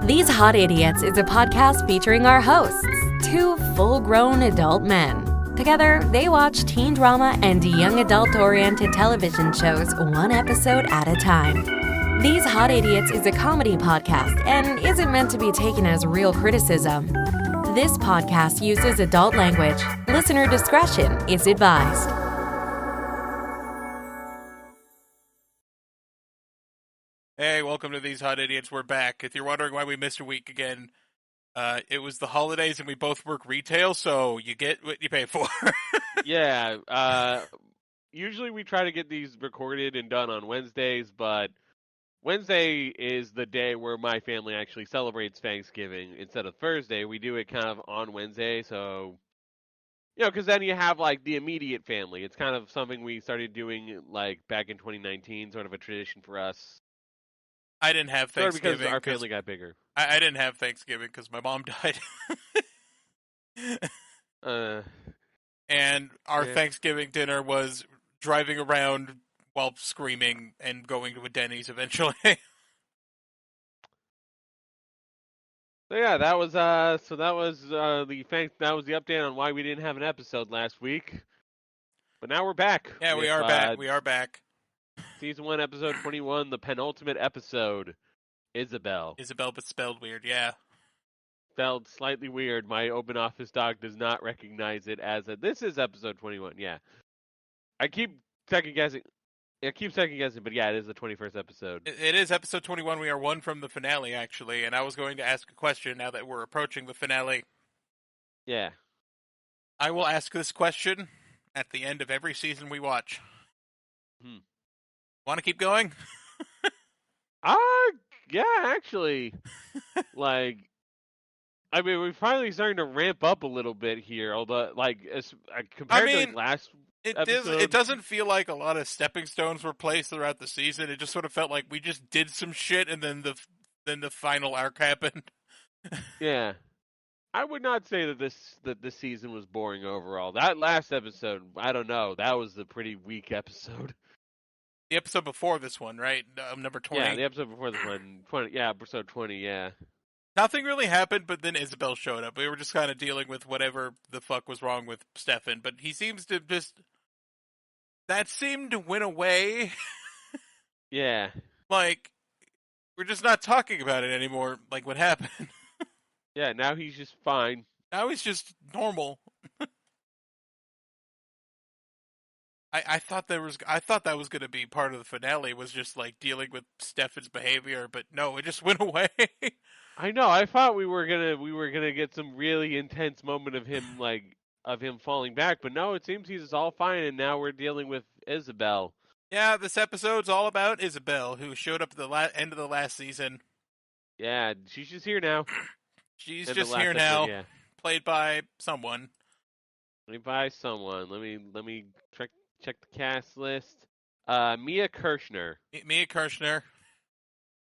These Hot Idiots is a podcast featuring our hosts, two full-grown adult men. Together, they watch teen drama and young adult-oriented television shows one episode at a time. These Hot Idiots is a comedy podcast and isn't meant to be taken as real criticism. This podcast uses adult language. Listener discretion is advised. Hey, welcome to These Hot Idiots. We're back. If you're wondering why we missed a week again, it was the holidays and we both work retail, so you get what you pay for. Yeah, usually we try to get these recorded and done on Wednesdays, but Wednesday is the day where my family actually celebrates Thanksgiving instead of Thursday. We do it kind of on Wednesday, so, because then you have, like, the immediate family. It's kind of something we started doing, like, back in 2019, sort of a tradition for us. I didn't have Thanksgiving. Because our family got bigger. I didn't have Thanksgiving because my mom died. And our Thanksgiving dinner was driving around while screaming and going to a Denny's eventually. So yeah, that was the update on why we didn't have an episode last week. But now we're back. Yeah, we are back. We are back. Season 1, episode 21, the penultimate episode, Isobel. Isobel, but spelled weird, yeah. Spelled slightly weird. My open office dog does not recognize it as this is episode 21, yeah. I keep second guessing, but yeah, it is the 21st episode. It is episode 21. We are one from the finale, actually, and I was going to ask a question now that we're approaching the finale. Yeah. I will ask this question at the end of every season we watch. Want to keep going? Yeah, actually. We're finally starting to ramp up a little bit here, although, compared to last episode. It doesn't feel like a lot of stepping stones were placed throughout the season. It just sort of felt like we just did some shit, and then the final arc happened. Yeah. I would not say that this season was boring overall. That last episode, I don't know. That was a pretty weak episode. The episode before this one, right? Number 20. Yeah, the episode before this one. 20, yeah, episode 20, yeah. Nothing really happened, but then Isobel showed up. We were just kind of dealing with whatever the fuck was wrong with Stefan, but he seems to just... That seemed to win away. Yeah. Like, we're just not talking about it anymore, like what happened. Yeah, now he's just fine. Now he's just normal. I thought that was going to be part of the finale, was just like dealing with Stefan's behavior, but no, it just went away. I know. I thought we were gonna get some really intense moment of him falling back, but no, it seems he's all fine, and now we're dealing with Isobel. Yeah, this episode's all about Isobel, who showed up at the end of the last season. Yeah, she's just here now. She's just here now, yeah. Played by someone. Let me check the cast list. Mia Kirshner. Mia Kirshner.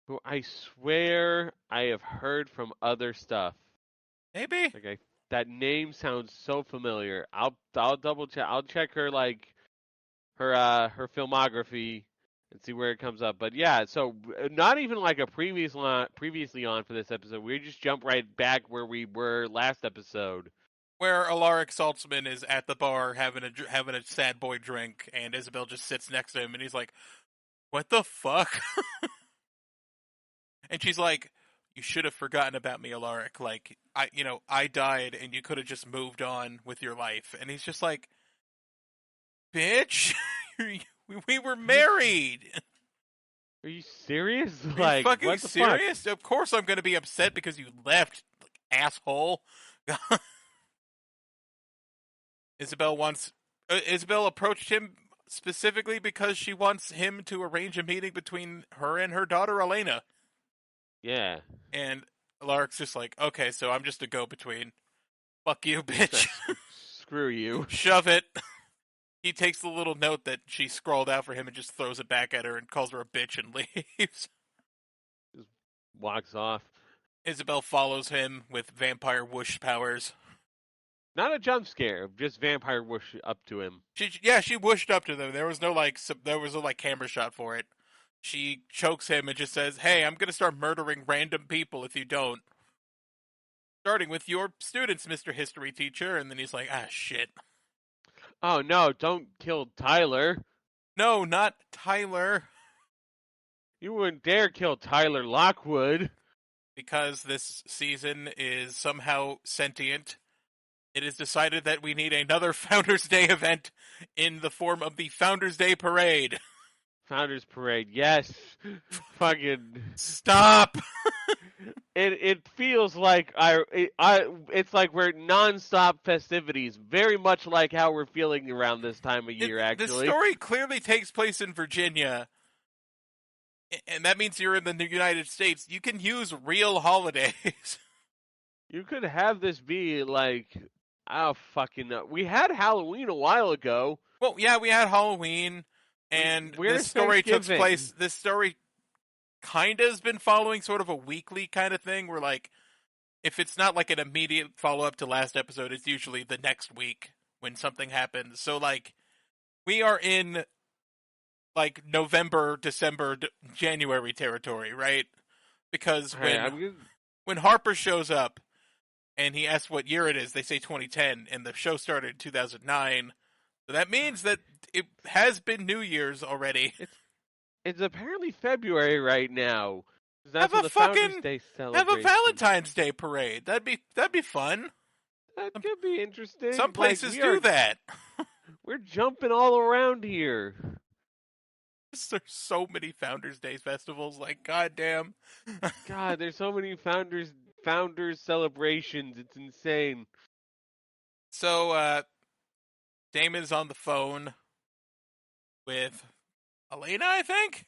Who I swear I have heard from other stuff. Maybe. That name sounds so familiar. I'll double check. I'll check her her filmography and see where it comes up. But yeah, so not even like a previously on for this episode. We just jump right back where we were last episode. Where Alaric Saltzman is at the bar having a sad boy drink, and Isobel just sits next to him, and he's like, "What the fuck?" And she's like, "You should have forgotten about me, Alaric. Like, I died, and you could have just moved on with your life." And he's just like, "Bitch, we were married." Are you serious? Are you fucking serious? Fuck? Of course I'm going to be upset because you left, asshole. Isobel approached him specifically because she wants him to arrange a meeting between her and her daughter, Elena. Yeah. And Alaric's just like, okay, so I'm just a go-between. Fuck you, bitch. Screw you. Shove it. He takes the little note that she scrawled out for him and just throws it back at her and calls her a bitch and leaves. Just walks off. Isobel follows him with vampire whoosh powers. Not a jump scare, just vampire whoosh up to him. She whooshed up to them. There was no camera shot for it. she chokes him and just says, "Hey, I'm going to start murdering random people if you don't. Starting with your students, Mr. History Teacher." And then he's like, "Ah, shit. Oh no, don't kill Tyler. No, not Tyler." You wouldn't dare kill Tyler Lockwood. Because this season is somehow sentient, it is decided that we need another Founders Day event in the form of the Founders Day Parade. Founders Parade, yes. Fucking Stop! it feels like it's like we're nonstop festivities, very much like how we're feeling around this time of year. The Actually, story clearly takes place in Virginia, and that means you're in the United States. You can use real holidays. you could have this be like, oh fucking no. We had Halloween a while ago. Well, yeah, we had Halloween, and Where's this story took Thanksgiving? place. This story kind of has been following sort of a weekly kind of thing, where like, if it's not like an immediate follow up to last episode, it's usually the next week when something happens. So like, we are in like November, December, January territory, right? Because when Harper shows up and he asks what year it is, they say 2010, and the show started in 2009. So that means that it has been New Year's already. It's apparently February right now. That's Have when a the Founders fucking Day have a celebration. Valentine's Day parade. That'd be fun. That could be interesting. Some places do that. We're jumping all around here. There's so many Founders Day festivals. Like, goddamn. God, there's so many founders celebrations. It's insane. So, Damon's on the phone with Elena, I think?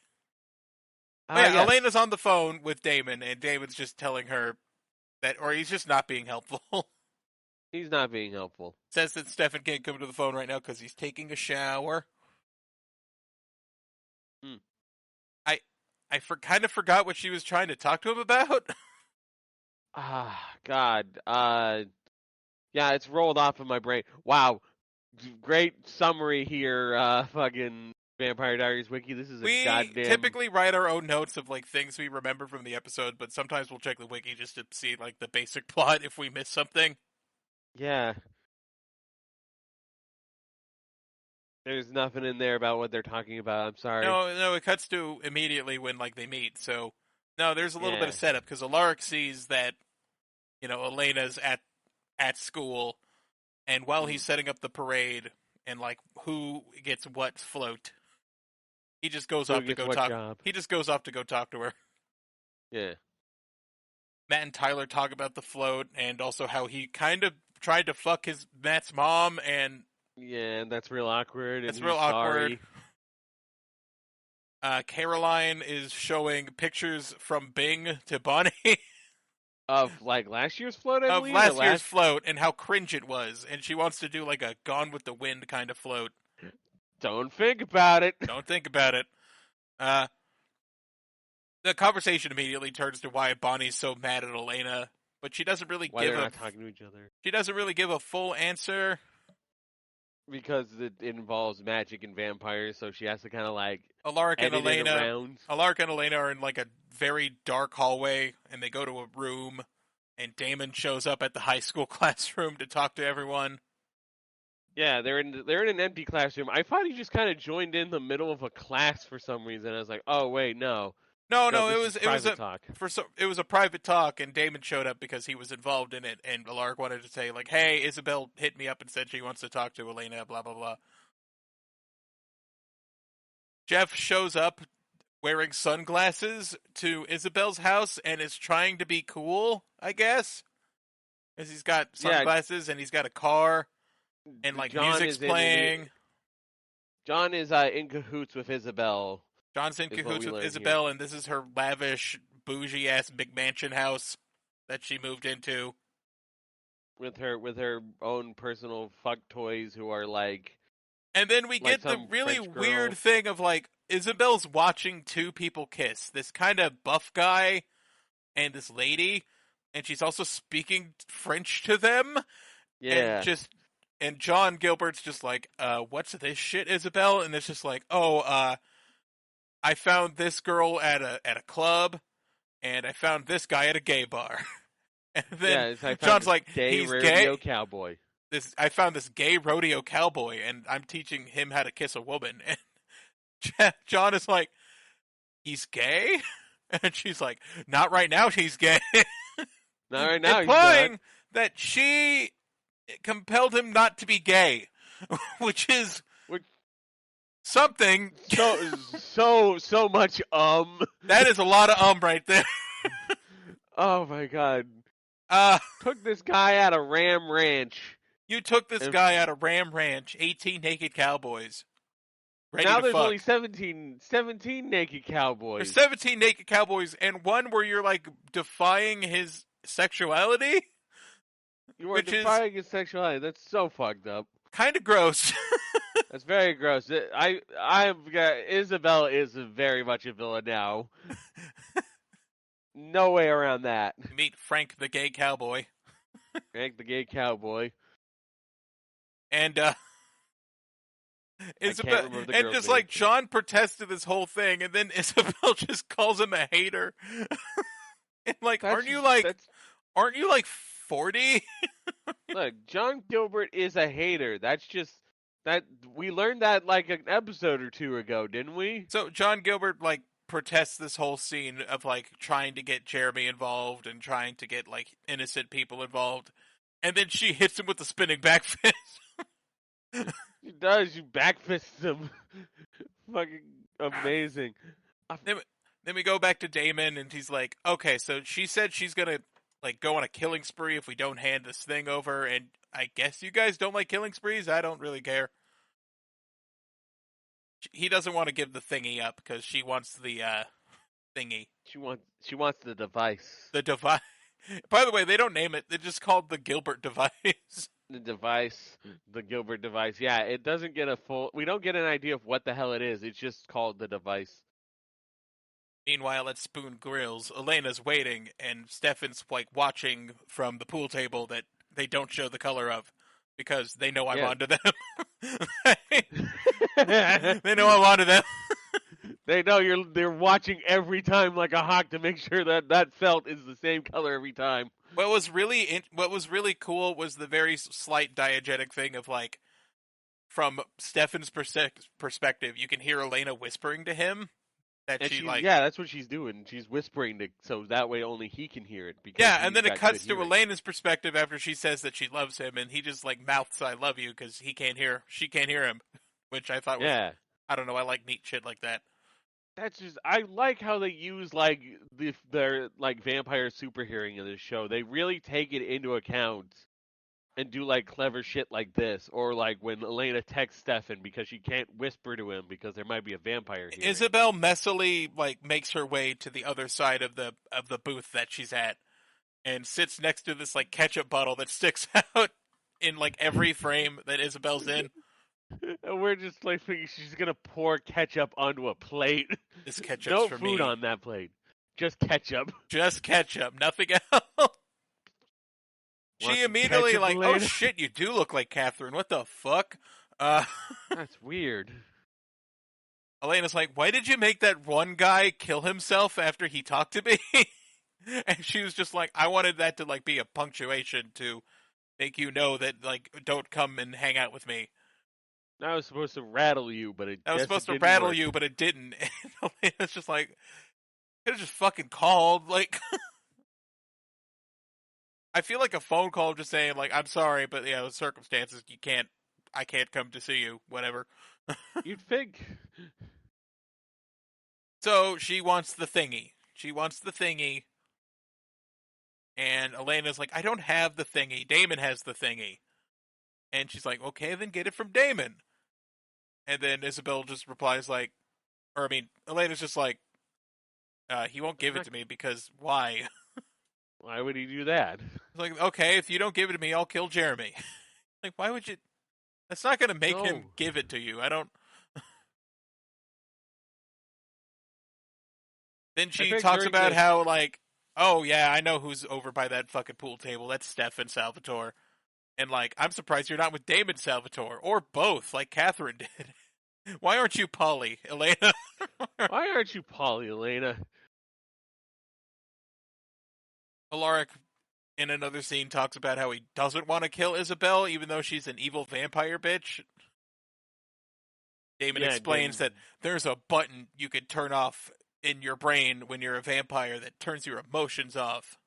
Yes. Elena's on the phone with Damon, and Damon's just telling her that, or he's just not being helpful. He's not being helpful. Says that Stefan can't come to the phone right now because he's taking a shower. I kind of forgot what she was trying to talk to him about. God. Yeah, it's rolled off of my brain. Wow. Great summary here, fucking Vampire Diaries Wiki. This is a goddamn... We typically write our own notes of, like, things we remember from the episode, but sometimes we'll check the wiki just to see, like, the basic plot if we miss something. Yeah. There's nothing in there about what they're talking about. I'm sorry. No, it cuts to immediately when, like, they meet. So, no, there's a little bit of setup, because Alaric sees that, you know, Elena's at school, and while he's setting up the parade and, like, who gets what float, he just goes off to go talk. Job? He just goes off to go talk to her. Yeah. Matt and Tyler talk about the float, and also how he kind of tried to fuck Matt's mom, and... Yeah, and that's real awkward. That's real awkward. Caroline is showing pictures from Bing to Bonnie of like last year's float, I believe. Of last year's float and how cringe it was, and she wants to do like a Gone with the Wind kind of float. Don't think about it. Don't think about it. The conversation immediately turns to why Bonnie's so mad at Elena, but she doesn't really they're not talking to each other. She doesn't really give a full answer. Because it involves magic and vampires, so she has to kind of like Alaric and Elena are in like a very dark hallway, and they go to a room, and Damon shows up at the high school classroom to talk to everyone. Yeah, they're in an empty classroom. I thought he just kind of joined in the middle of a class for some reason. I was like, oh wait, no. No, it was a talk. It was a private talk, and Damon showed up because he was involved in it, and Alaric wanted to say like, "Hey, Isobel hit me up and said she wants to talk to Elena." Blah blah blah. Jeff shows up wearing sunglasses to Isabel's house and is trying to be cool, I guess, because he's got sunglasses and he's got a car and like music's playing. John is in cahoots with Isobel. John's in cahoots with Isobel, and this is her lavish, bougie-ass McMansion house that she moved into. With her own personal fuck toys who are like... And then we get the really weird thing of, like, Isabel's watching two people kiss. This kind of buff guy and this lady, and she's also speaking French to them. Yeah. And John Gilbert's just like, what's this shit, Isobel? And it's just like, I found this girl at a club, and I found this guy at a gay bar. And then I found John's this like, gay he's rodeo gay. cowboy. I found this gay rodeo cowboy, and I'm teaching him how to kiss a woman. And John is like, he's gay? And she's like, not right now, he's gay. Not right now, implying he's not. that she compelled him not to be gay, which is something. So much. That is a lot of right there. Oh my god. Took this guy out of Ram Ranch. You took this guy out of Ram Ranch, 18 naked cowboys. Ready now to there's fuck. only 17 naked cowboys. There's 17 naked cowboys, and one where you're like defying his sexuality. You are defying his sexuality. That's so fucked up. Kind of gross. That's very gross. Isobel is very much a villain now. No way around that. Meet Frank the gay cowboy. Frank the gay cowboy. And Isabel, and just like John protested this whole thing, and then Isabel just calls him a hater. And like, aren't you like 40? Look, John Gilbert is a hater. That's just that we learned that like an episode or two ago, didn't we? So John Gilbert like protests this whole scene of like trying to get Jeremy involved and trying to get like innocent people involved, and then she hits him with the spinning back fist. She does. She backfists him. Fucking amazing. Then we go back to Damon, and he's like, okay, so she said she's gonna like go on a killing spree if we don't hand this thing over, and I guess you guys don't like killing sprees. I don't really care. He doesn't want to give the thingy up because she wants the thingy. She wants the device. The device. By the way, they don't name it. They're just called the Gilbert device. The device, the Gilbert device. Yeah, it doesn't get we don't get an idea of what the hell it is. It's just called the device. Meanwhile, at Spoon Grills, Elena's waiting, and Stefan's like watching from the pool table that they don't show the color of because they know I'm onto them. They know I'm onto them. They know they're watching every time like a hawk to make sure that felt is the same color every time. What was really cool was the very slight diegetic thing of like, from Stefan's perspective, you can hear Elena whispering to him that that's what she's doing. She's whispering so that way only he can hear it. And then it cuts to Elena's perspective after she says that she loves him, and he just like mouths "I love you" because she can't hear him, which I thought was I don't know. I like neat shit like that. That's just I like how they use like their like vampire super hearing in this show. They really take it into account and do like clever shit like this, or like when Elena texts Stefan because she can't whisper to him because there might be a vampire here. Isobel messily like makes her way to the other side of the booth that she's at and sits next to this like ketchup bottle that sticks out in like every frame that Isabel's in. And we're just like thinking she's gonna pour ketchup onto a plate. This ketchup's no for food me. on that plate. Just ketchup. Just ketchup. Nothing else. She immediately like, oh shit, you do look like Catherine. What the fuck? That's weird. Elena's like, why did you make that one guy kill himself after he talked to me? And she was just like, I wanted that to like be a punctuation to make you know that like don't come and hang out with me. That was supposed to rattle you, but it didn't. And Elena's just like, could have just fucking called. Like, I feel like a phone call just saying like, I'm sorry, but the circumstances, I can't come to see you. Whatever. You'd think. So she wants the thingy. And Elena's like, I don't have the thingy. Damon has the thingy. And she's like, okay, then get it from Damon. And then Isobel just replies like, Elena's just like, he won't give it to me because why? Why would he do that? It's like, okay, if you don't give it to me, I'll kill Jeremy. Like, why would you? That's not going to make him give it to you. I don't. Then she talks about how like, oh yeah, I know who's over by that fucking pool table. That's Stefan Salvatore. And like, I'm surprised you're not with Damon Salvatore or both, like Catherine did. Why aren't you Polly, Elena? Why aren't you Polly, Elena? Alaric, in another scene, talks about how he doesn't want to kill Isobel, even though she's an evil vampire bitch. Damon explains that there's a button you can turn off in your brain when you're a vampire that turns your emotions off.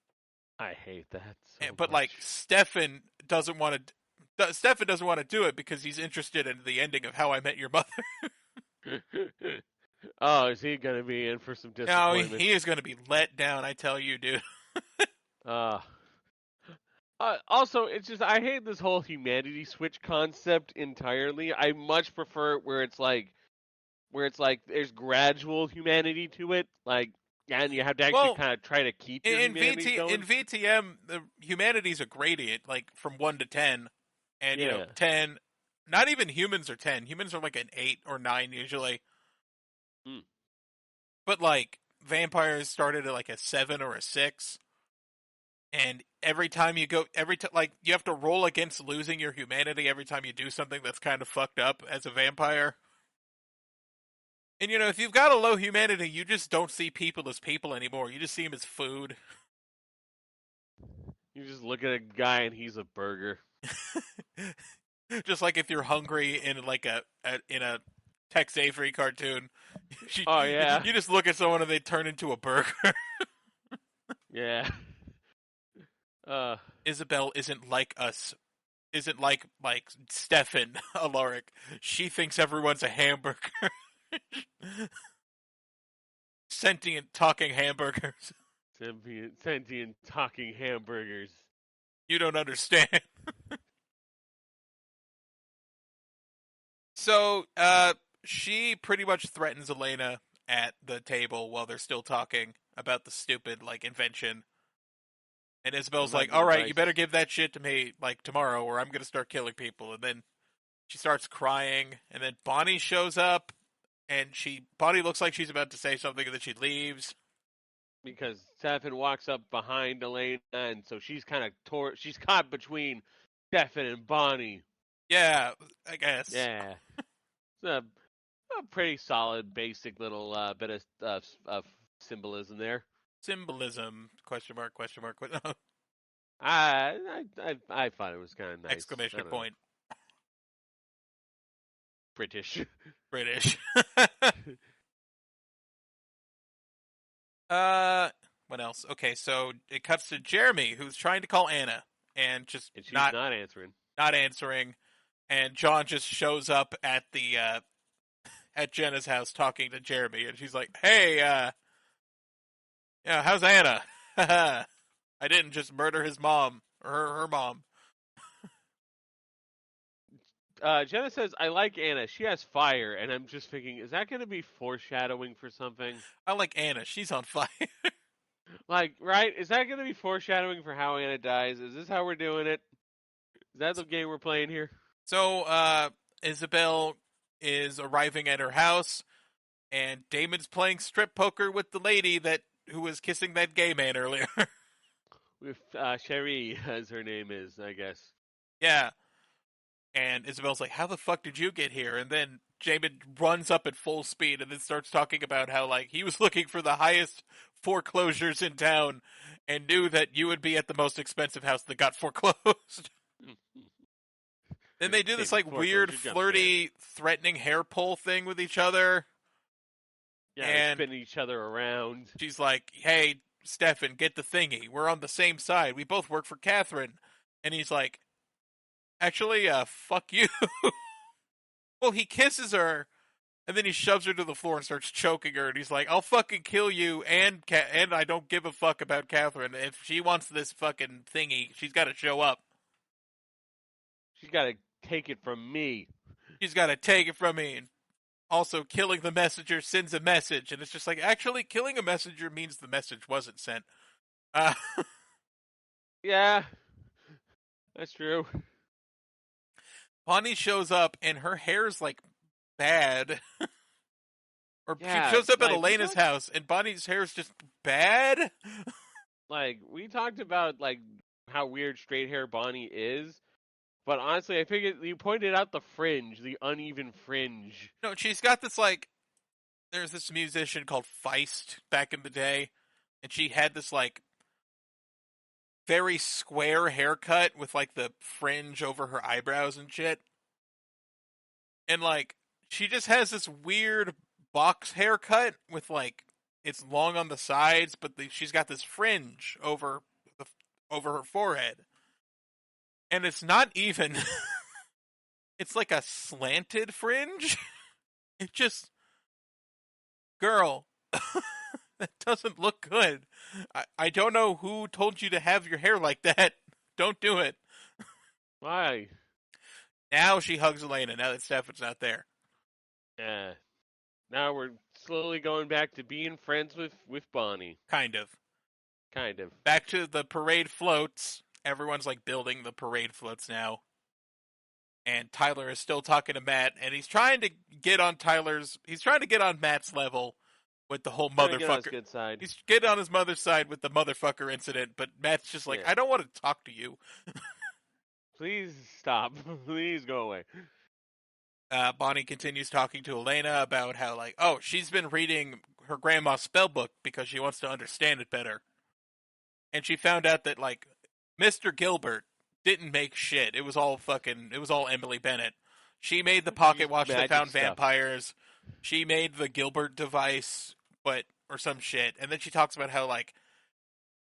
I hate that so But much. like Stefan doesn't want to do it because he's interested in the ending of How I Met Your Mother. Oh, is he gonna be in for some No, disappointment? he is going to be let down, I tell you, dude. Also, it's just I hate this whole humanity switch concept entirely. I much prefer it where it's like there's gradual humanity to it, like, and you have to actually kind of try to keep your humanity going. In VTM, the humanity's a gradient, like from 1 to 10, and 10. Not even humans are 10. Humans are like an 8 or 9 usually. But like vampires started at like a 7 or a 6. And every time you you have to roll against losing your humanity every time you do something that's kind of fucked up as a vampire. And if you've got a low humanity, you just don't see people as people anymore. You just see them as food. You just look at a guy and he's a burger. Just like if you're hungry in like in a Tex Avery cartoon. You just look at someone and they turn into a burger. Yeah. Isobel isn't like us. Isn't like Stefan Alaric. She thinks everyone's a hamburger. Sentient talking hamburgers. Sentient talking hamburgers. You don't understand. So, she pretty much threatens Elena at the table while they're still talking about the stupid, invention. And Isabel's like, all right, you better give that shit to me, tomorrow, or I'm going to start killing people. And then she starts crying, and then Bonnie shows up, and Bonnie looks like she's about to say something, and then she leaves. Because Stefan walks up behind Elena, and so she's kind of she's caught between Stefan and Bonnie. Yeah, I guess. Yeah. It's a pretty solid, basic little bit of symbolism there. Symbolism? Question mark? I thought it was kind of nice. Exclamation point. British. What else? Okay, so it cuts to Jeremy, who's trying to call Anna, and she's not answering. Not answering, and John just shows up at the at Jenna's house talking to Jeremy, and she's like, "Hey, how's Anna? I didn't just murder his mom or her mom." Jenna says, "I like Anna. She has fire," and I'm just thinking, is that going to be foreshadowing for something? I like Anna. She's on fire. Right? Is that going to be foreshadowing for how Anna dies? Is this how we're doing it? Is that the game we're playing here? So, Isobel is arriving at her house, and Damon's playing strip poker with the lady who was kissing that gay man earlier. With Cherie, as her name is, I guess. Yeah. And Isabel's like, how the fuck did you get here? And then Damon runs up at full speed and then starts talking about how, he was looking for the highest foreclosures in town and knew that you would be at the most expensive house that got foreclosed. Then they do this, weird, flirty, threatening hair pull thing with each other. Yeah, and spinning each other around. She's like, hey, Stefan, get the thingy. We're on the same side. We both work for Catherine. And he's like, actually, fuck you. Well, he kisses her, and then he shoves her to the floor and starts choking her, and he's like, I'll fucking kill you, and I don't give a fuck about Catherine. If she wants this fucking thingy, she's got to show up. She's got to take it from me. She's got to take it from me. And also, killing the messenger sends a message, and it's just like, actually, killing a messenger means the message wasn't sent. Yeah, that's true. Bonnie shows up, and her hair's, bad. Or yeah, she shows up at Elena's house, and Bonnie's hair's just bad. We talked about, how weird straight hair Bonnie is. But honestly, I think you pointed out the fringe, the uneven fringe. No, she's got this, there's this musician called Feist back in the day, and she had this like very square haircut with like the fringe over her eyebrows and shit. And like she just has this weird box haircut with like it's long on the sides, but she's got this fringe over her forehead. And it's not even it's like a slanted fringe. It just girl, that doesn't look good. I don't know who told you to have your hair like that. Don't do it. Why? Now she hugs Elena, now that Stefan's not there. Yeah. Now we're slowly going back to being friends with Bonnie. Kind of. Kind of. Back to the parade floats. Everyone's like building the parade floats now. And Tyler is still talking to Matt, and he's trying to get on Matt's level with the whole motherfucker. Get on his good side. He's getting on his mother's side with the motherfucker incident, but Matt's just like, I don't want to talk to you. Please stop. Please go away. Bonnie continues talking to Elena about how, like, oh, she's been reading her grandma's spell book because she wants to understand it better. And she found out that, like, Mr. Gilbert didn't make shit. It was all Emily Bennett. She made the pocket watch that found vampires. She made the Gilbert device, or some shit. And then she talks about how, like,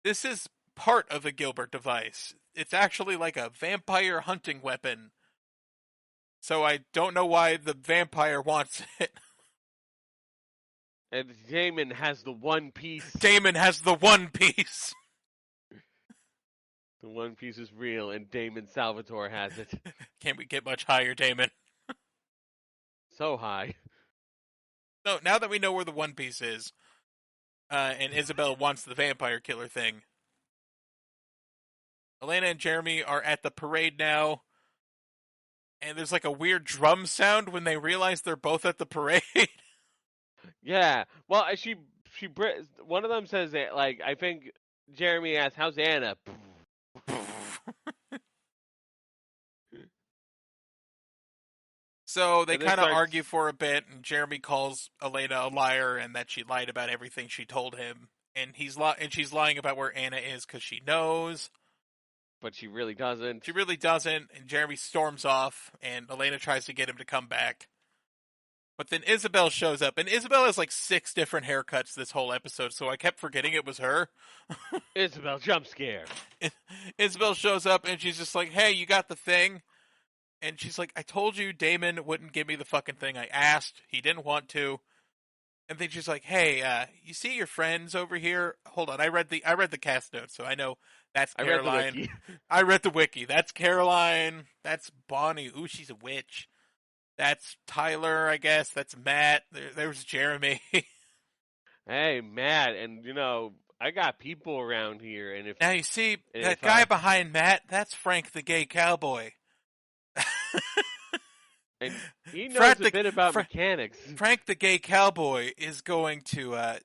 this is part of the Gilbert device. It's actually like a vampire hunting weapon. So I don't know why the vampire wants it. And Damon has the one piece. Damon has the one piece. The one piece is real, and Damon Salvatore has it. Can't we get much higher, Damon? So high. So now that we know where the one piece is, and Isobel wants the vampire killer thing, Elena and Jeremy are at the parade now. And there's like a weird drum sound when they realize they're both at the parade. Yeah. Well, one of them says that, like, I think Jeremy asks, "How's Anna?" So they kind of argue for a bit, and Jeremy calls Elena a liar and that she lied about everything she told him, and she's lying about where Anna is because she knows. But she really doesn't. She really doesn't, and Jeremy storms off, and Elena tries to get him to come back. But then Isobel shows up, and Isobel has like 6 different haircuts this whole episode, so I kept forgetting it was her. Isobel, jump scare. Isobel shows up, and she's just like, hey, you got the thing? And she's like, I told you Damon wouldn't give me the fucking thing. I asked. He didn't want to. And then she's like, hey, you see your friends over here? Hold on, I read the cast notes, so I know that's Caroline. I read the wiki. That's Caroline. That's Bonnie. Ooh, she's a witch. That's Tyler, I guess. That's Matt. There's Jeremy. Hey, Matt, and I got people around here, and if now you see that guy behind Matt, that's Frank the gay cowboy. And he knows a bit about mechanics. Frank the gay cowboy is going to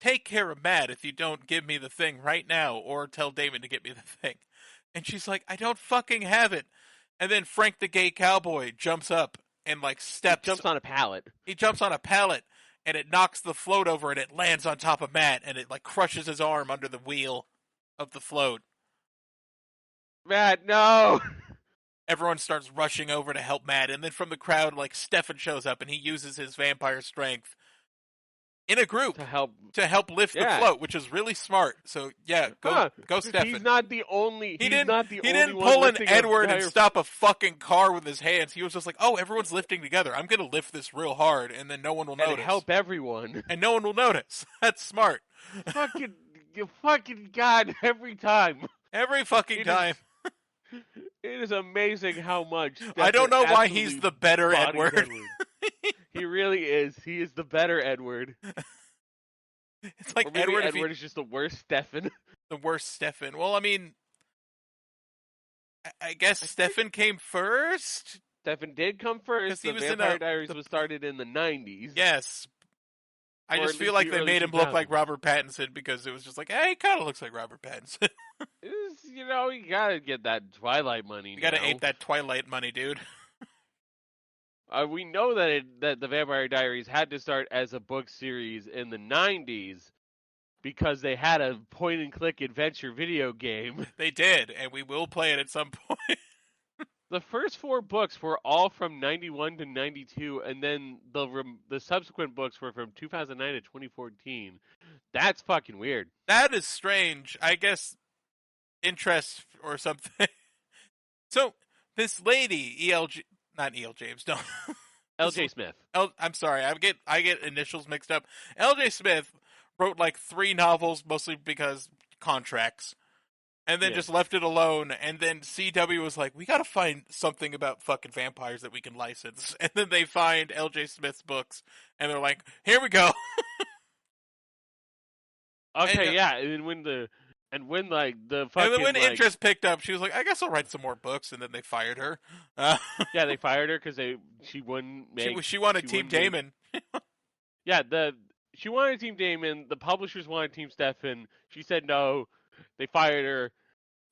take care of Matt if you don't give me the thing right now, or tell Damon to get me the thing. And she's like, I don't fucking have it. And then Frank the gay cowboy jumps up and like steps. He jumps on a pallet. He jumps on a pallet, and it knocks the float over, and it lands on top of Matt, and it like crushes his arm under the wheel of the float. Matt, no! Everyone starts rushing over to help Matt, and then from the crowd, like, Stefan shows up, and he uses his vampire strength in a group to help lift the float, which is really smart. So yeah, go Stefan. He's not the only. He didn't pull an Edward and stop a fucking car with his hands. He was just like, oh, everyone's lifting together. I'm gonna lift this real hard, and then no one will notice. Help everyone, and no one will notice. That's smart. You fucking God! Every time. Every fucking time. It is amazing how much. I don't know why he's the better Edward. He really is. He is the better Edward. It's like Edward is just the worst Stefan. The worst Stefan. Well, I mean, I guess Stefan came first. Stefan did come first. The Vampire Diaries was started in the 90s. Yes. I just feel like they made him look like Robert Pattinson because it was just like, hey, he kind of looks like Robert Pattinson. You gotta get that Twilight money. You gotta ape that Twilight money, dude. We know that the Vampire Diaries had to start as a book series in the 90s because they had a point-and-click adventure video game. They did, and we will play it at some point. The first 4 books were all from 91 to 92, and then the subsequent books were from 2009 to 2014. That's fucking weird. That is strange. I guess interest or something. So, this lady, not E.L. James, no. L.J. Smith. I'm sorry, I get initials mixed up. L.J. Smith wrote like 3 novels, mostly because contracts, and then just left it alone. And then CW was like, we gotta find something about fucking vampires that we can license. And then they find L.J. Smith's books, and they're like, here we go. Okay, and, yeah, and when the interest picked up, she was like, I guess I'll write some more books, and then they fired her. Yeah, they fired her because she wanted Team Damon. She wanted Team Damon. The publishers wanted Team Stefan. She said no. They fired her.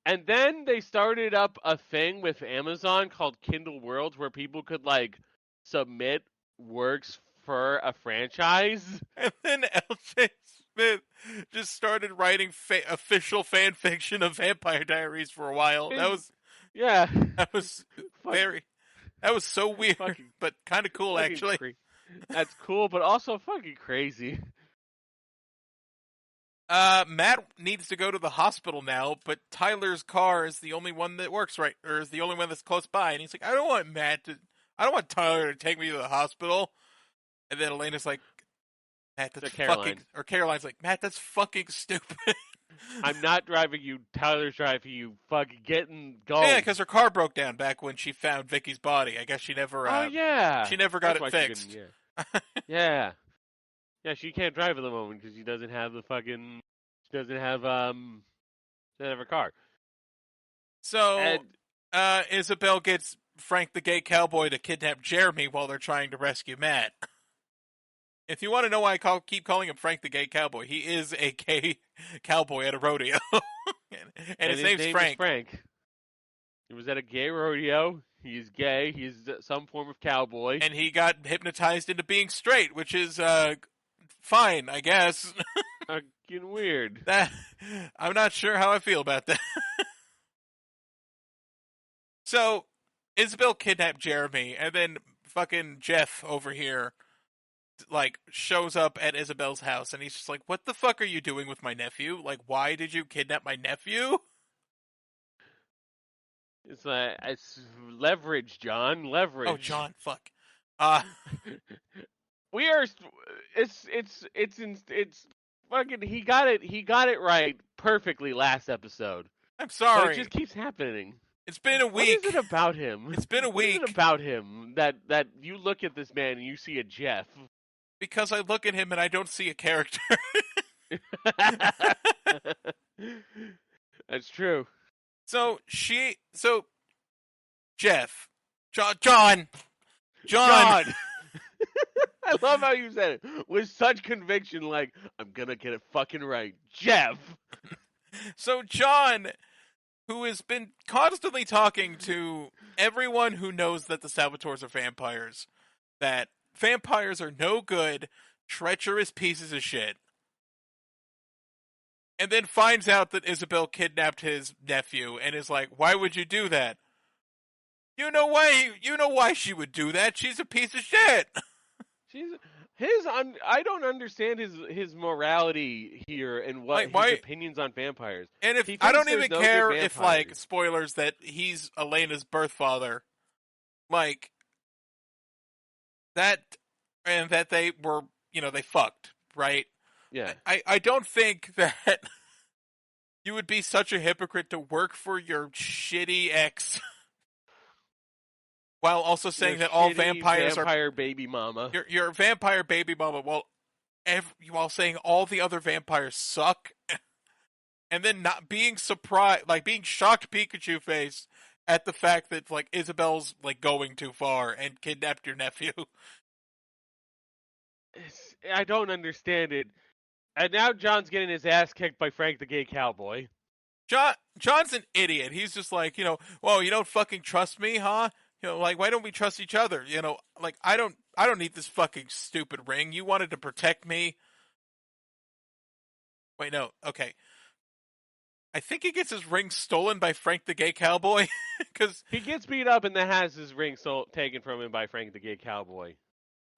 And then they started up a thing with Amazon called Kindle Worlds where people could like submit works for a franchise. And then L.J. Smith just started writing official fan fiction of Vampire Diaries for a while. That was so weird, but kind of cool actually. That's cool, but also fucking crazy. Matt needs to go to the hospital now, but Tyler's car is the only one that works right, or is the only one that's close by. And he's like, I don't want Tyler to take me to the hospital. And then Elena's like, Matt, that's fucking, or Caroline's like, Matt, that's fucking stupid. I'm not driving you. Tyler's driving you. Fucking getting going. Yeah, because her car broke down back when she found Vicky's body. I guess she never. She never got it fixed. Yeah. Yeah, she can't drive at the moment because she doesn't have a car. So, Isobel gets Frank the gay cowboy to kidnap Jeremy while they're trying to rescue Matt. If you want to know why I keep calling him Frank the gay cowboy, he is a gay cowboy at a rodeo. and his name's Frank. He was at a gay rodeo. He's gay. He's some form of cowboy. And he got hypnotized into being straight, which is fine, I guess. Fucking weird. I'm not sure how I feel about that. So, Isobel kidnapped Jeremy, and then fucking Jeff over here, like, shows up at Isabel's house, and he's just like, what the fuck are you doing with my nephew? Like, why did you kidnap my nephew? It's leverage, John. Leverage. Oh, John, fuck. We are. It's fucking. He got it right perfectly last episode. I'm sorry. But it just keeps happening. It's been a week. What is it about him? It's been a week. What is it about him that you look at this man and you see a Jeff? Because I look at him and I don't see a character. That's true. So Jeff, John. I love how you said it with such conviction, like, I'm gonna get it fucking right. Jeff! So John, who has been constantly talking to everyone who knows that the Salvatores are vampires, that vampires are no good, treacherous pieces of shit, and then finds out that Isobel kidnapped his nephew and is like, why would you do that? You know why she would do that. She's a piece of shit. I don't understand his morality here and his opinions on vampires. And if I don't even care if, like, spoilers, that he's Elena's birth father, like that, and that they were, they fucked, right? Yeah. I don't think that you would be such a hypocrite to work for your shitty ex while also saying that all vampires are vampire baby mama. You're a vampire baby mama while saying all the other vampires suck, and then not being surprised, like being shocked Pikachu face at the fact that, like, Isabel's, like, going too far and kidnapped your nephew. I don't understand it. And now John's getting his ass kicked by Frank the gay cowboy. John's an idiot. He's just like, well, you don't fucking trust me, huh? like, why don't we trust each other? Like, I don't need this fucking stupid ring. You wanted to protect me. Wait, no. Okay. I think he gets his ring stolen by Frank the Gay Cowboy. Because he gets beat up and then has his ring taken from him by Frank the Gay Cowboy.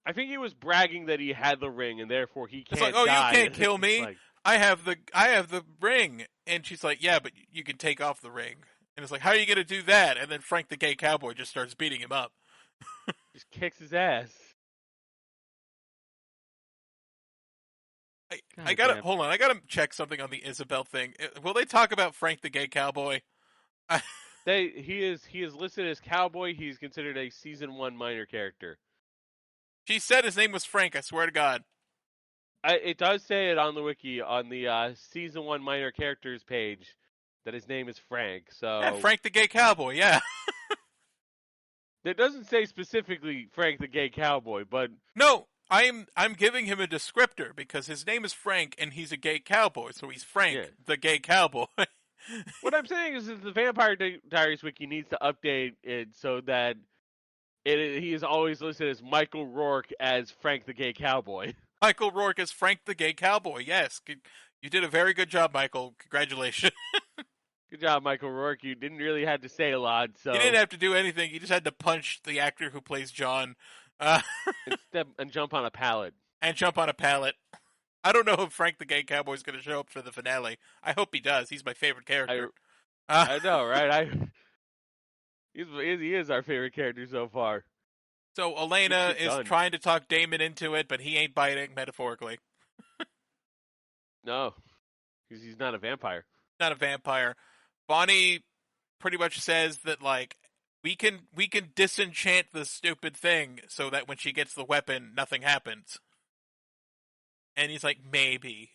I think he was bragging that he had the ring and therefore he can't it's like, oh, die. you can't kill me. Like, I have the ring. And she's like, yeah, but you can take off the ring. And it's like, how are you going to do that? And then Frank the Gay Cowboy just starts beating him up. just kicks his ass. I gotta hold on. I gotta check something on the Isobel thing. Will they talk about Frank the Gay Cowboy? He is listed as Cowboy. He's considered a season 1 minor character. She said his name was Frank. I swear to God. It does say it on the wiki on the season 1 minor characters page that his name is Frank. So yeah, Frank the Gay Cowboy. Yeah. It doesn't say specifically Frank the Gay Cowboy, but no. I'm giving him a descriptor because his name is Frank and he's a gay cowboy, so he's Frank the Gay Cowboy. What I'm saying is that the Vampire Diaries wiki needs to update it so that he is always listed as Michael Rourke as Frank the Gay Cowboy. Michael Rourke as Frank the Gay Cowboy. Yes, you did a very good job, Michael. Congratulations. Good job, Michael Rourke. You didn't really have to say a lot. So you didn't have to do anything. You just had to punch the actor who plays John. And jump on a pallet. And jump on a pallet. I don't know if Frank the Gay Cowboy is going to show up for the finale. I hope he does. He's my favorite character. I know, right? He is our favorite character so far. So Elena is trying to talk Damon into it, but he ain't biting, metaphorically. No, because he's not a vampire. Not a vampire. Bonnie pretty much says that, like, we can disenchant the stupid thing so that when she gets the weapon, nothing happens. And he's like, maybe.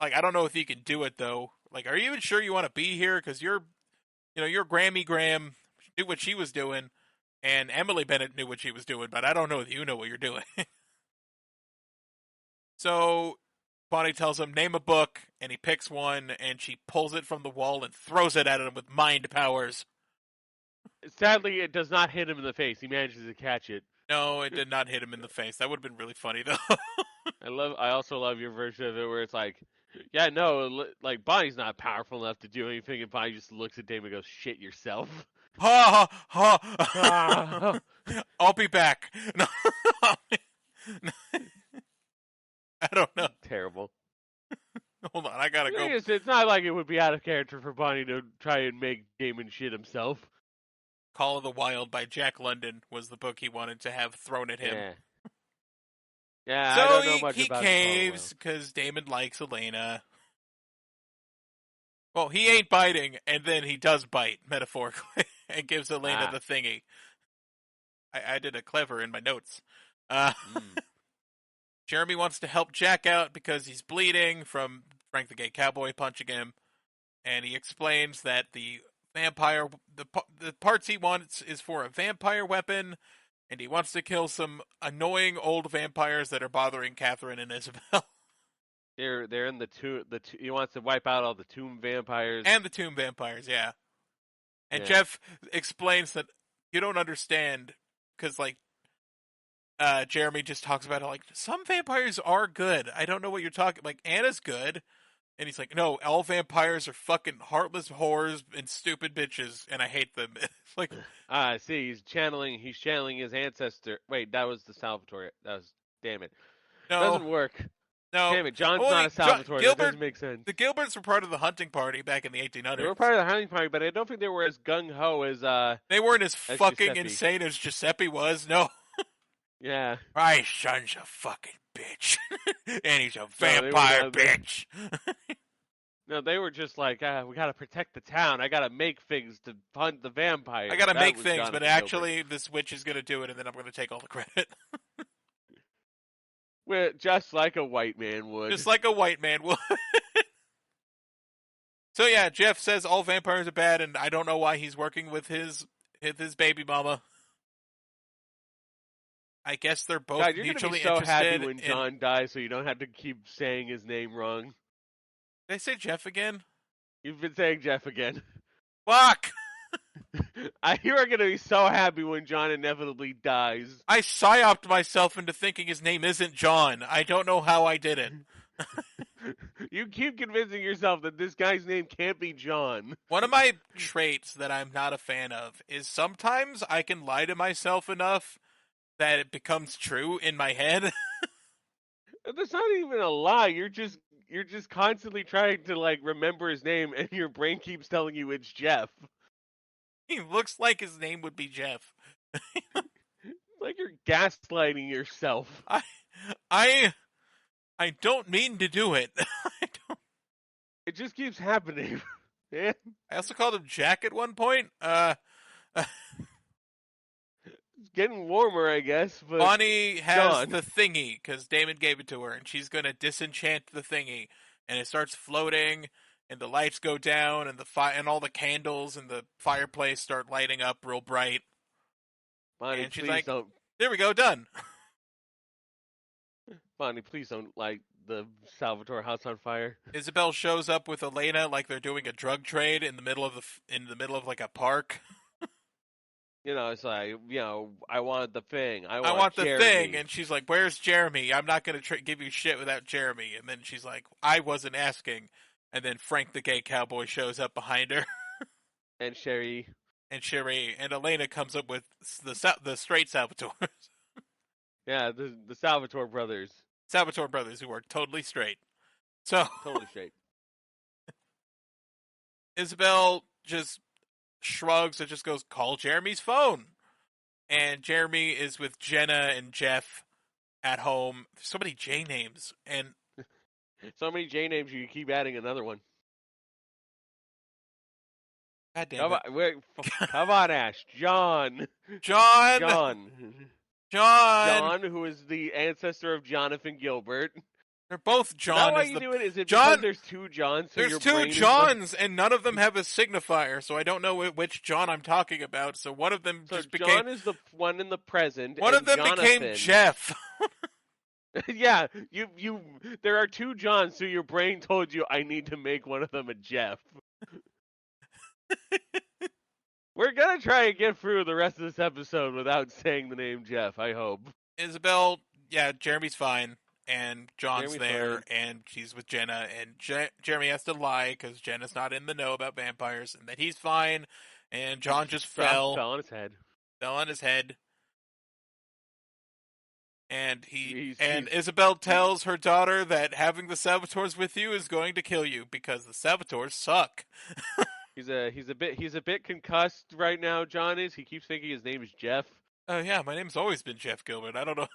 Like, I don't know if you can do it, though. Like, are you even sure you want to be here? Because your Grammy Graham knew what she was doing, and Emily Bennett knew what she was doing, but I don't know if you know what you're doing. So Bonnie tells him, name a book, and he picks one, and she pulls it from the wall and throws it at him with mind powers. Sadly, it does not hit him in the face. He manages to catch it. No, it did not hit him in the face. That would have been really funny, though. I also love your version of it where it's like, yeah, no, like, Bonnie's not powerful enough to do anything, and Bonnie just looks at Damon and goes, shit yourself. Ha ha ha! I'll be back. No, I don't know. Terrible. Hold on, I gotta go. It's not like it would be out of character for Bonnie to try and make Damon shit himself. Call of the Wild by Jack London was the book he wanted to have thrown at him. Yeah, so I don't know much he about caves because Damon likes Elena. Well, he ain't biting, and then he does bite, metaphorically, and gives Elena the thingy. I did a clever in my notes. Jeremy wants to help Jack out because he's bleeding from Frank the Gay Cowboy punching him, and he explains that the parts he wants is for a vampire weapon, and he wants to kill some annoying old vampires that are bothering Catherine and Isobel. They're in the tomb. He wants to wipe out all the tomb vampires. And the tomb vampires, yeah. And Jeff explains that you don't understand because, like, Jeremy just talks about it like, some vampires are good. I don't know what you're talking. Like, Anna's good. And he's like, no, all vampires are fucking heartless whores and stupid bitches, and I hate them. It's like, see, he's channeling his ancestor. Wait, that was the Salvatore. Damn it. No. Doesn't work. No. Damn it, John's not a Salvatore. That doesn't make sense. The Gilberts were part of the hunting party back in the 1800s. They were part of the hunting party, but I don't think they were as gung-ho as, they weren't as fucking Giuseppe. insane as Giuseppe was, no. Yeah. My son's a fucking bitch. And he's a vampire bitch. No, they were just like, we gotta protect the town. I gotta make things to hunt the vampires. I gotta make things, but actually this witch is gonna do it, and then I'm gonna take all the credit. Well, just like a white man would. Just like a white man would. So yeah, Jeff says all vampires are bad, and I don't know why he's working with his baby mama. I guess they're both God, you're mutually gonna be so interested. happy when John dies, so you don't have to keep saying his name wrong. Did I say Jeff again? You've been saying Jeff again. Fuck! You are going to be so happy when John inevitably dies. I psyoped myself into thinking his name isn't John. I don't know how I did it. You keep convincing yourself that this guy's name can't be John. One of my traits that I'm not a fan of is sometimes I can lie to myself enough that it becomes true in my head. That's not even a lie. You're just constantly trying to like remember his name, and your brain keeps telling you it's Jeff. He looks like his name would be Jeff. Like you're gaslighting yourself. I don't mean to do it. It just keeps happening. Yeah. I also called him Jack at one point. It's getting warmer, I guess. But Bonnie has John. the thingy because Damon gave it to her, and she's gonna disenchant the thingy, and it starts floating, and the lights go down, and and all the candles in the fireplace start lighting up real bright. Bonnie, and she's please like, don't. "There we go, done." Bonnie, please don't light the Salvatore house on fire. Isobel shows up with Elena like they're doing a drug trade in the middle of like a park. It's like, I want the thing. I want the Jeremy. thing, and she's like, "Where's Jeremy? I'm not gonna give you shit without Jeremy." And then she's like, "I wasn't asking." And then Frank the gay cowboy shows up behind her, and Sherry, and Elena comes up with the straight Salvatores. Yeah, the Salvatore brothers. Salvatore brothers who are totally straight. So Totally straight. Isobel just shrugs and just goes, "Call Jeremy's phone." And Jeremy is with Jenna and Jeff at home. There's so many J names. And so many J names, you keep adding another one. God damn it. Come on, Ash. John, who is the ancestor of Jonathan Gilbert. They're both John. Is that why you do it? Is it John, because there's two Johns? So there's two Johns, and none of them have a signifier, so I don't know which John I'm talking about. So one of them just became... John is the one in the present. One of them became Jeff. Yeah, there are two Johns, so your brain told you I need to make one of them a Jeff. We're gonna try and get through the rest of this episode without saying the name Jeff, I hope. Isobel, yeah, Jeremy's fine, and John's Jeremy's there, fine. and she's with Jenna, and Jeremy has to lie because Jenna's not in the know about vampires, and that he's fine, and John just fell on his head. Fell on his head. And Isobel tells her daughter that having the Salvatores with you is going to kill you because the Salvatores suck. He's a bit concussed right now. John is. He keeps thinking his name is Jeff. Oh yeah, my name's always been Jeff Gilbert. I don't know.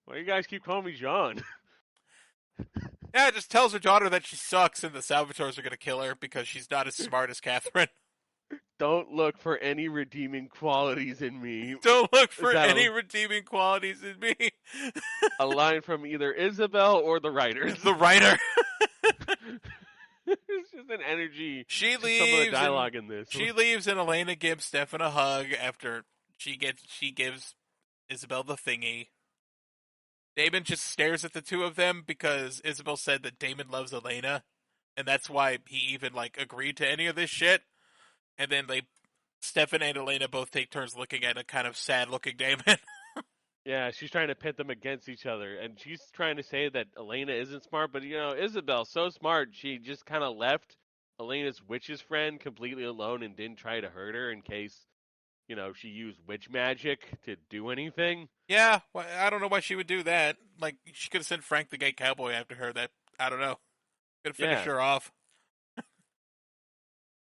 Why you guys keep calling me John? Yeah, just tells her daughter that she sucks and the Salvatores are going to kill her because she's not as smart as Catherine. Don't look for any redeeming qualities in me. Don't look for any redeeming qualities in me. A line from either Isobel or the writers. The writer. It's just an energy. She leaves. Some of the dialogue in this. She leaves, and Elena gives Stefan a hug after she gives Isobel the thingy. Damon just stares at the two of them because Isobel said that Damon loves Elena, and that's why he even agreed to any of this shit. And then Stefan and Elena both take turns looking at a kind of sad-looking Damon. Yeah, she's trying to pit them against each other, and she's trying to say that Elena isn't smart, but Isobel's so smart, she just kind of left Elena's witch's friend completely alone and didn't try to hurt her in case, she used witch magic to do anything. Yeah, well, I don't know why she would do that. She could have sent Frank the gay cowboy after her. That, I don't know. Could have finished her off.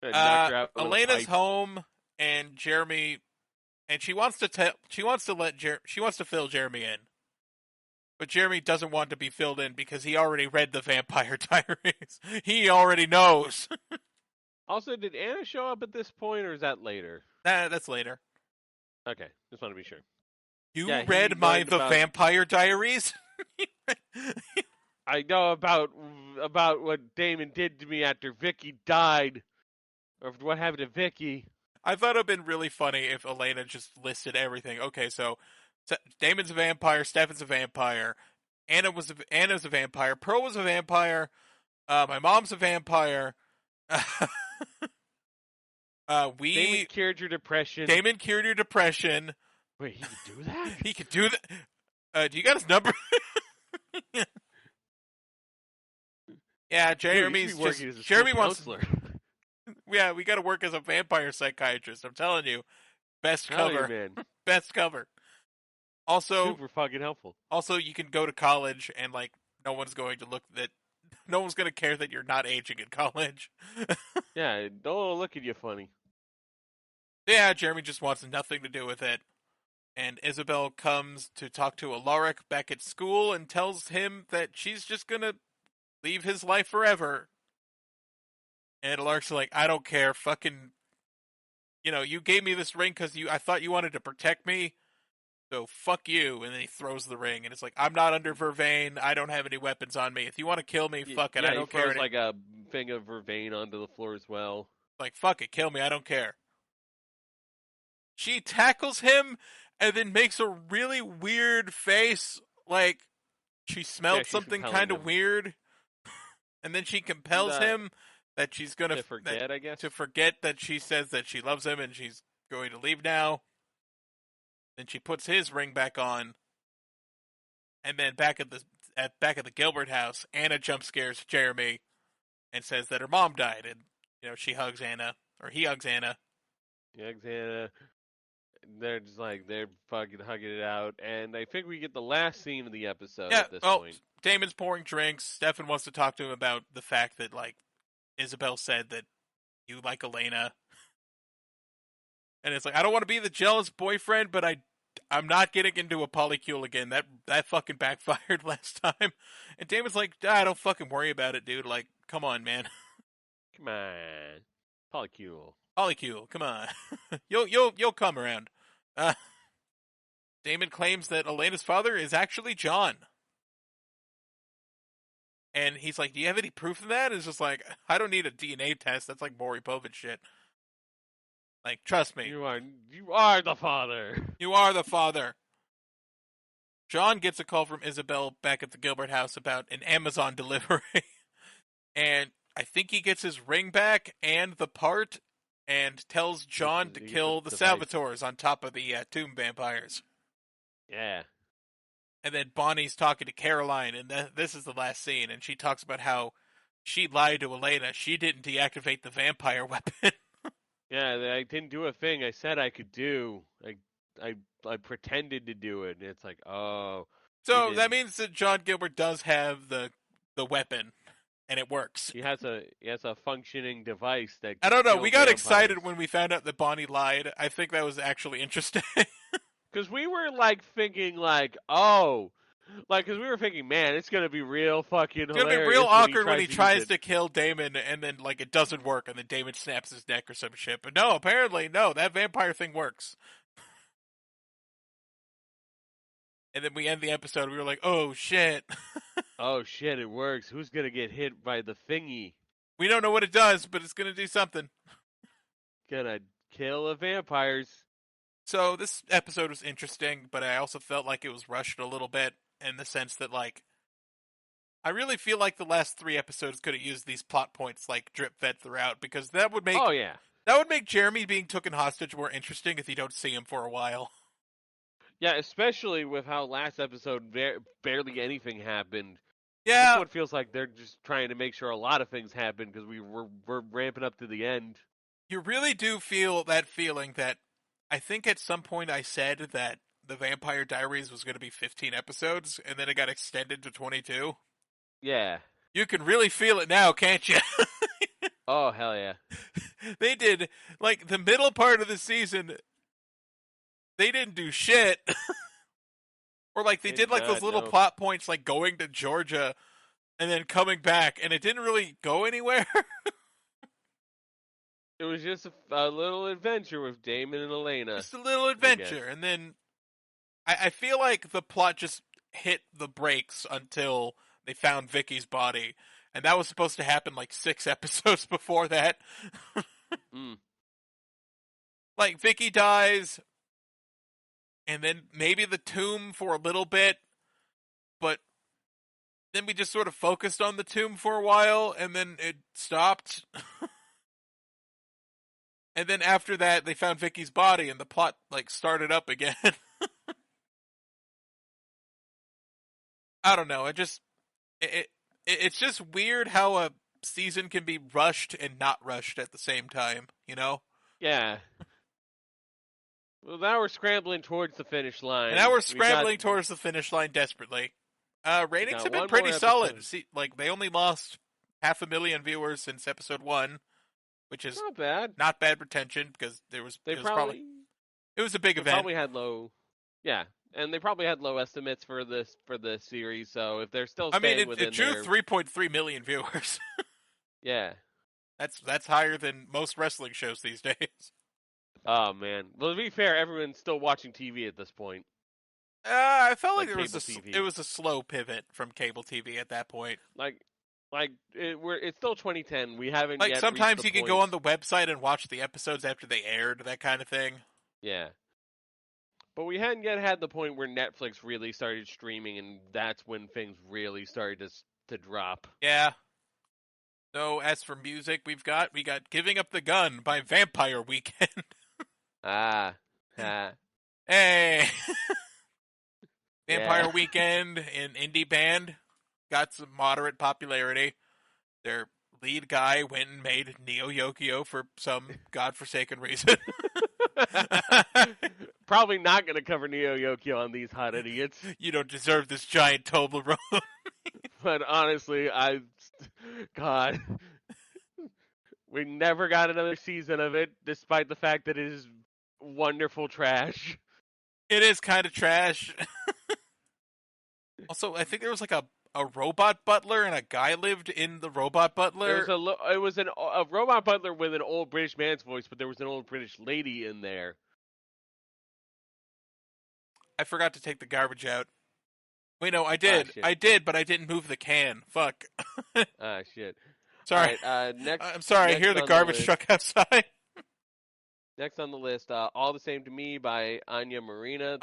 Elena's home, and Jeremy... And she wants to fill Jeremy in. But Jeremy doesn't want to be filled in because he already read the Vampire Diaries. He already knows. Also, did Anna show up at this point, or is that later? That's later. Okay, just want to be sure. You read The Vampire Diaries? I know about what Damon did to me after Vicky died. Or what happened to Vicky. I thought it would have been really funny if Elena just listed everything. Okay, so Damon's a vampire, Stefan's a vampire, Anna's a vampire, Pearl was a vampire, my mom's a vampire, Damon cured your depression. Damon cured your depression. Wait, he could do that? He could do that. Do you got his number? Yeah, Jeremy's Dude, working as a Jeremy school wants. counselor. Yeah, we got to work as a vampire psychiatrist. I'm telling you, best cover, man. best cover. Also, Super fucking helpful. Also, you can go to college and like no one's going to care that you're not aging in college. Yeah, don't look at you funny. Yeah, Jeremy just wants nothing to do with it. And Isobel comes to talk to Alaric back at school and tells him that she's just gonna leave his life forever. And Alaric's like, I don't care, fucking, you gave me this ring because I thought you wanted to protect me, so fuck you. And then he throws the ring, and it's like, I'm not under Vervain, I don't have any weapons on me. If you want to kill me, fuck it, I don't care. He throws like a thing of Vervain onto the floor as well. Like, fuck it, kill me, I don't care. She tackles him and then makes a really weird face, like she smelled something kind of weird. And then she compels him that she's going to forget, I guess. To forget that she says that she loves him and she's going to leave now. Then she puts his ring back on. And then back at the Gilbert house, Anna jump scares Jeremy and says that her mom died, and she hugs Anna, or he hugs Anna. He hugs Anna. They're just like, they're fucking hugging it out, and I think we get the last scene of the episode at this point. Damon's pouring drinks. Stefan wants to talk to him about the fact that, like, Isobel said that you like Elena. And it's like, I don't want to be the jealous boyfriend, but I'm not getting into a polycule again. That fucking backfired last time. And Damon's like, don't fucking worry about it, dude. Like, come on, man. Come on. Polycule. Polycule, come on. You'll come around. Damon claims that Elena's father is actually John. And he's like, do you have any proof of that? It's just like, I don't need a DNA test. That's like Maury Povich shit. Like, trust me. You are the father. You are the father. John gets a call from Isobel back at the Gilbert house about an Amazon delivery. And I think he gets his ring back and the part and tells John to kill the Salvatores on top of the tomb vampires. Yeah. And then Bonnie's talking to Caroline, and this is the last scene, and she talks about how she lied to Elena. She didn't deactivate the vampire weapon. Yeah, I didn't do a thing I said I could do. I pretended to do it, and it's like, oh. So that means that John Gilbert does have the weapon, and it works. He has a functioning device that. I don't know. We got excited when we found out that Bonnie lied. I think that was actually interesting. Because we were like thinking because we were thinking, man, it's gonna be real fucking hilarious. It's gonna be real awkward when he tries to kill Damon, and then like it doesn't work, and then Damon snaps his neck or some shit. But no, apparently no, that vampire thing works. And then we end the episode. We were like, oh shit. Oh shit, it works. Who's gonna get hit by the thingy? We don't know what it does, but it's gonna do something. Gonna kill the vampires. So this episode was interesting, but I also felt like it was rushed a little bit in the sense that, like, I really feel like the last 3 episodes could have used these plot points, like, drip-fed throughout, because that would make that would make Jeremy being taken hostage more interesting if you don't see him for a while. Yeah, especially with how last episode barely anything happened. Yeah. This one feels like they're just trying to make sure a lot of things happen because we're ramping up to the end. You really do feel that feeling that I think at some point I said that the Vampire Diaries was going to be 15 episodes, and then it got extended to 22. Yeah. You can really feel it now, can't you? Oh, hell yeah. They did, like, the middle part of the season, they didn't do shit. Or, like, they did, like, those little plot points, like, going to Georgia and then coming back, and it didn't really go anywhere. It was just a little adventure with Damon and Elena. Just a little adventure, and then I feel like the plot just hit the brakes until they found Vicky's body, and that was supposed to happen like 6 episodes before that. Like, Vicky dies, and then maybe the tomb for a little bit, but then we just sort of focused on the tomb for a while, and then it stopped. And then after that, they found Vicky's body, and the plot started up again. I don't know. It's just weird how a season can be rushed and not rushed at the same time. You know? Yeah. Well, now we're scrambling towards the finish line. And now we're scrambling towards the finish line desperately. Ratings have been pretty solid. See, they only lost 500,000 viewers since episode 1, which is not bad. Not bad retention because it was a big event. Probably had low, yeah, and they probably had low estimates for the series. So if they're still staying within it drew 3.3 million viewers. Yeah, that's higher than most wrestling shows these days. Oh man, well to be fair, everyone's still watching TV at this point. I felt like it was a slow pivot from cable TV at that point. It's still 2010. We haven't yet sometimes you can go on the website and watch the episodes after they aired, that kind of thing. Yeah, but we hadn't yet had the point where Netflix really started streaming, and that's when things really started to drop. Yeah. So as for music, we got "Giving Up the Gun" by Vampire Weekend. Hey. Vampire Weekend, an indie band, got some moderate popularity. Their lead guy went and made Neo Yokio for some godforsaken reason. Probably not going to cover Neo Yokio on these hot idiots. You don't deserve this giant Toblerone. But honestly, God, we never got another season of it, despite the fact that it is wonderful trash. It is kind of trash. Also, I think there was a robot butler, and a guy lived in the robot butler. It was a robot butler with an old British man's voice, but there was an old British lady in there. I forgot to take the garbage out. Wait, no, I did. Shit. I did, but I didn't move the can. Fuck. Shit. Sorry. Right, I'm sorry. I hear the garbage truck outside. Next on the list, All the Same to Me by Anya Marina.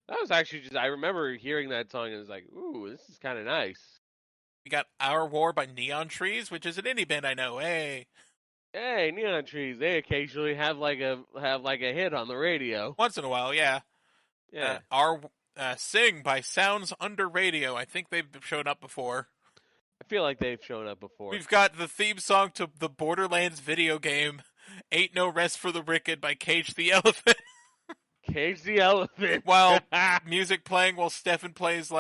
That was actually just, I remember hearing that song and I was like, ooh, this is kind of nice. We got Our War by Neon Trees, which is an indie band I know. Hey, Neon Trees. They occasionally have a hit on the radio. Once in a while, yeah. Yeah. Sing by Sounds Under Radio. I think they've shown up before. I feel like they've shown up before. We've got the theme song to the Borderlands video game, Ain't No Rest for the Wicked by Cage the Elephant. Cage the Elephant. While music playing while Stefan plays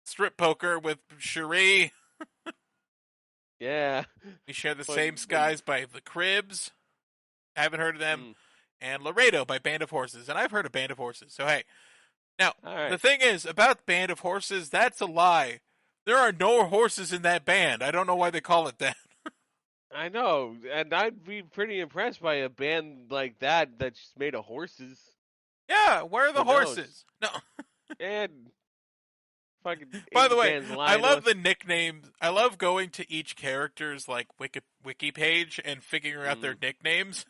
strip poker with Cherie. Yeah. We share the same skies by The Cribs. I haven't heard of them. And Laredo by Band of Horses. And I've heard of Band of Horses. So hey. Now, The thing is, about Band of Horses, that's a lie. There are no horses in that band. I don't know why they call it that. I know. And I'd be pretty impressed by a band like that that's just made of horses. Yeah, where are the horses? No. And fucking. By the way, I love the nicknames. I love going to each character's wiki page and figuring out their nicknames.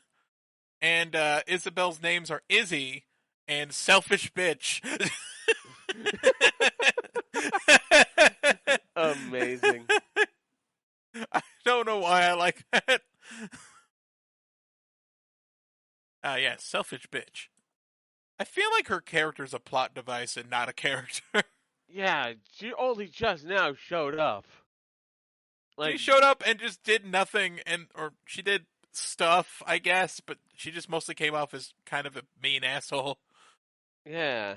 And Isabel's names are Izzy and Selfish Bitch. Amazing. I don't know why I like that. Yeah, Selfish Bitch. I feel like her character's a plot device and not a character. Yeah, she only just now showed up. She showed up and just did nothing, or she did stuff, I guess, but she just mostly came off as kind of a mean asshole. Yeah.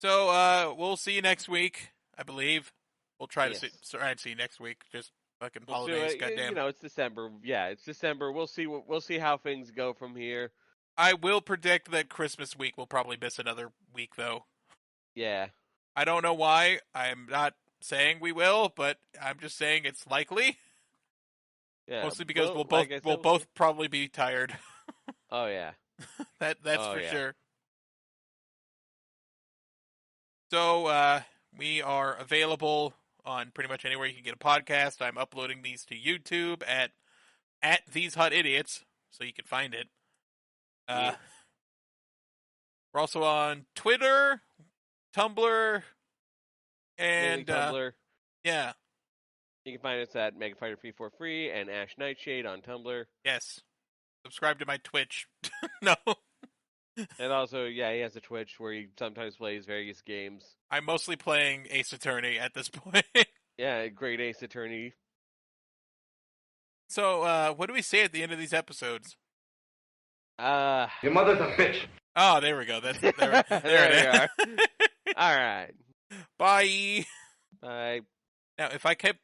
So, we'll see you next week, I believe. We'll try to see you next week. Just fucking holidays, goddamn. It's December. Yeah, it's December. We'll see how things go from here. I will predict that Christmas week will probably miss another week, though. Yeah. I don't know why. I'm not saying we will, but I'm just saying it's likely. Yeah. Mostly because we'll both probably be tired. Oh yeah. That's for sure. So we are available on pretty much anywhere you can get a podcast. I'm uploading these to YouTube at These Hot Idiots, so you can find it. We're also on Twitter, Tumblr, and Tumblr. Yeah. You can find us at Megafighter343 and Ash Nightshade on Tumblr. Yes. Subscribe to my Twitch. No. And also, yeah, he has a Twitch where he sometimes plays various games. I'm mostly playing Ace Attorney at this point. Yeah, great Ace Attorney. So, what do we say at the end of these episodes? Your mother's a bitch. Oh, there we go. There there it is. All right. Bye. Bye. Now, if I could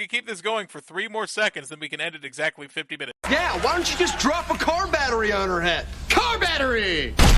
keep this going for 3 more seconds, then we can end it exactly 50 minutes. Yeah, why don't you just drop a car battery on her head? Car battery!